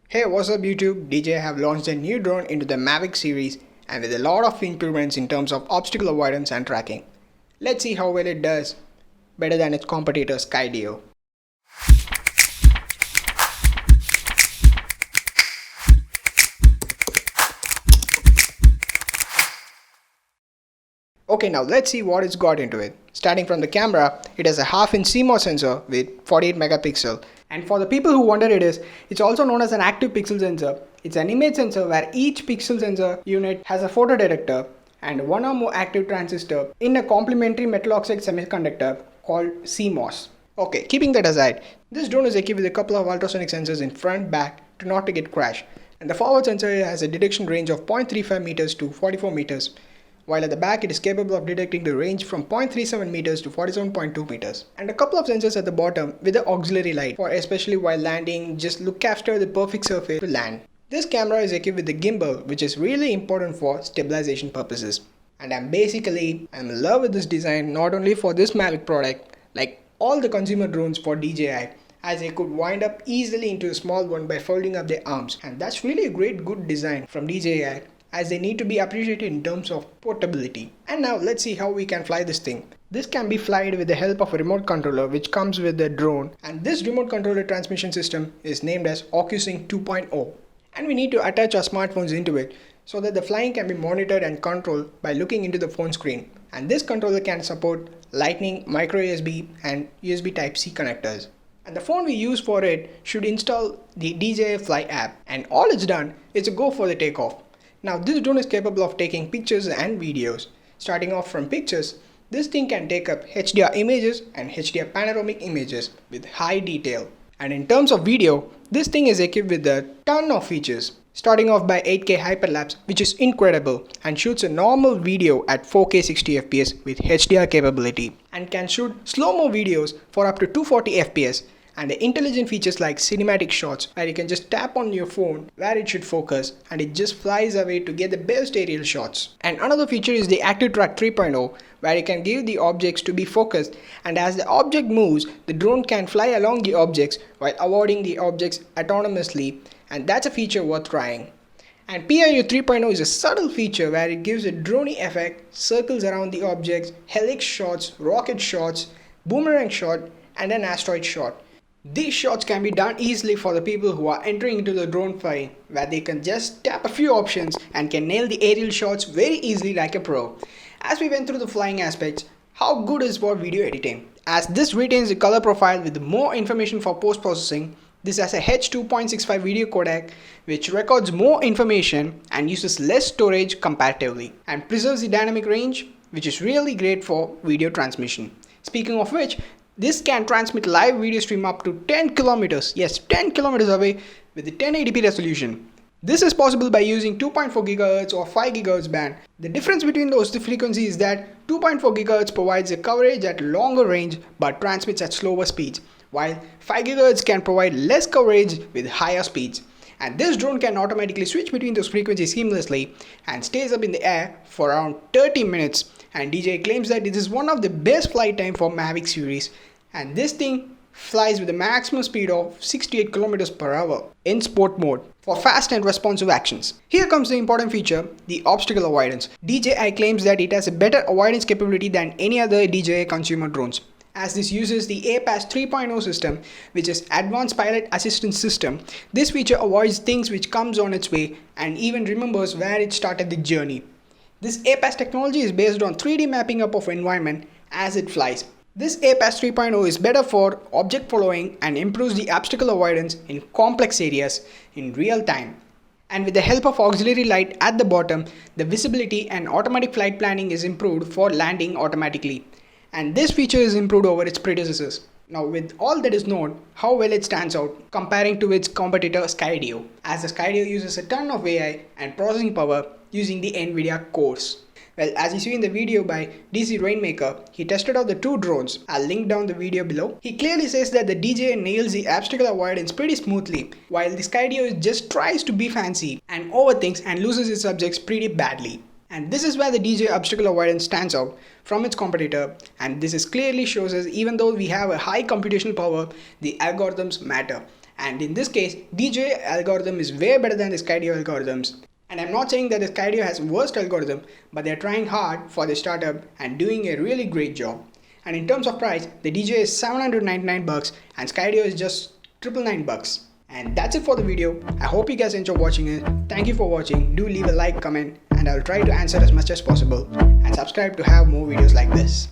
Hey, what's up YouTube? DJI have launched a new drone into the Mavic series and with a lot of improvements in terms of obstacle avoidance and tracking. Let's see how well it does. Better than its competitor Skydio. Okay, now let's see what it's got into it. Starting from the camera, it has a half-inch CMOS sensor with 48 megapixel. And for the people who wonder it's also known as an active pixel sensor. It's an image sensor where each pixel sensor unit has a photodetector and one or more active transistor in a complementary metal oxide semiconductor called CMOS. Okay, keeping that aside, this drone is equipped with a couple of ultrasonic sensors in front, back to not to get crash. And the forward sensor has a detection range of 0.35 meters to 44 meters. While at the back it is capable of detecting the range from 0.37 meters to 47.2 meters. And a couple of sensors at the bottom with an auxiliary light for especially while landing, just look after the perfect surface to land. This camera is equipped with a gimbal, which is really important for stabilization purposes. And I'm in love with this design not only for this Mavic product, like all the consumer drones for DJI, as they could wind up easily into a small one by folding up their arms. And that's really a good design from DJI, as they need to be appreciated in terms of portability. And now let's see how we can fly this thing. This can be flied with the help of a remote controller which comes with the drone, and this remote controller transmission system is named as OcuSync 2.0. And we need to attach our smartphones into it so that the flying can be monitored and controlled by looking into the phone screen. And this controller can support Lightning, micro USB and USB Type-C connectors. And the phone we use for it should install the DJI Fly app, and all it's done is a go for the takeoff. Now this drone is capable of taking pictures and videos. Starting off from pictures, this thing can take up HDR images and HDR panoramic images with high detail. And in terms of video, this thing is equipped with a ton of features. Starting off by 8K hyperlapse, which is incredible, and shoots a normal video at 4K 60fps with HDR capability, and can shoot slow-mo videos for up to 240 fps. And the intelligent features like cinematic shots, where you can just tap on your phone where it should focus and it just flies away to get the best aerial shots. And another feature is the Active Track 3.0, where you can give the objects to be focused, and as the object moves, the drone can fly along the objects while avoiding the objects autonomously, and that's a feature worth trying. And PIU 3.0 is a subtle feature where it gives a droney effect, circles around the objects, helix shots, rocket shots, boomerang shot, and an asteroid shot. These shots can be done easily for the people who are entering into the drone flying, where they can just tap a few options and can nail the aerial shots very easily like a pro. As we went through the flying aspects, how good is for video editing? As this retains the color profile with more information for post-processing, this has a H.2.65 video codec which records more information and uses less storage comparatively, and preserves the dynamic range, which is really great for video transmission. Speaking of which, this can transmit live video stream up to 10 kilometers, yes 10 kilometers away with the 1080p resolution. This is possible by using 2.4 GHz or 5 GHz band. The difference between those two frequencies is that 2.4 GHz provides a coverage at longer range but transmits at slower speeds, while 5 GHz can provide less coverage with higher speeds. And this drone can automatically switch between those frequencies seamlessly and stays up in the air for around 30 minutes. And DJI claims that this is one of the best flight time for Mavic series, and this thing flies with a maximum speed of 68 kilometers per hour in sport mode for fast and responsive actions. Here comes the important feature, the obstacle avoidance. DJI claims that it has a better avoidance capability than any other DJI consumer drones, as this uses the APAS 3.0 system, which is Advanced Pilot Assistance System. This feature avoids things which comes on its way and even remembers where it started the journey. This APAS technology is based on 3D mapping up of environment as it flies. This APAS 3.0 is better for object following and improves the obstacle avoidance in complex areas in real time. And with the help of auxiliary light at the bottom, the visibility and automatic flight planning is improved for landing automatically. And this feature is improved over its predecessors. Now with all that is known, how well it stands out comparing to its competitor Skydio, as the Skydio uses a ton of AI and processing power using the NVIDIA cores. Well, as you see in the video by DC Rainmaker, he tested out the two drones. I'll link down the video below. He clearly says that the DJI nails the obstacle avoidance pretty smoothly, while the Skydio just tries to be fancy and overthinks and loses its subjects pretty badly. And this is where the DJI obstacle avoidance stands out from its competitor, and this is clearly shows us even though we have a high computational power, the algorithms matter. And in this case, DJI algorithm is way better than the Skydio algorithms. And I'm not saying that the Skydio has worst algorithm, but they're trying hard for the startup and doing a really great job. And in terms of price, the DJI is $799 and Skydio is just $999. And that's it for the video. I hope you guys enjoyed watching it. Thank you for watching. Do leave a like, comment, and I'll try to answer as much as possible. And subscribe to have more videos like this.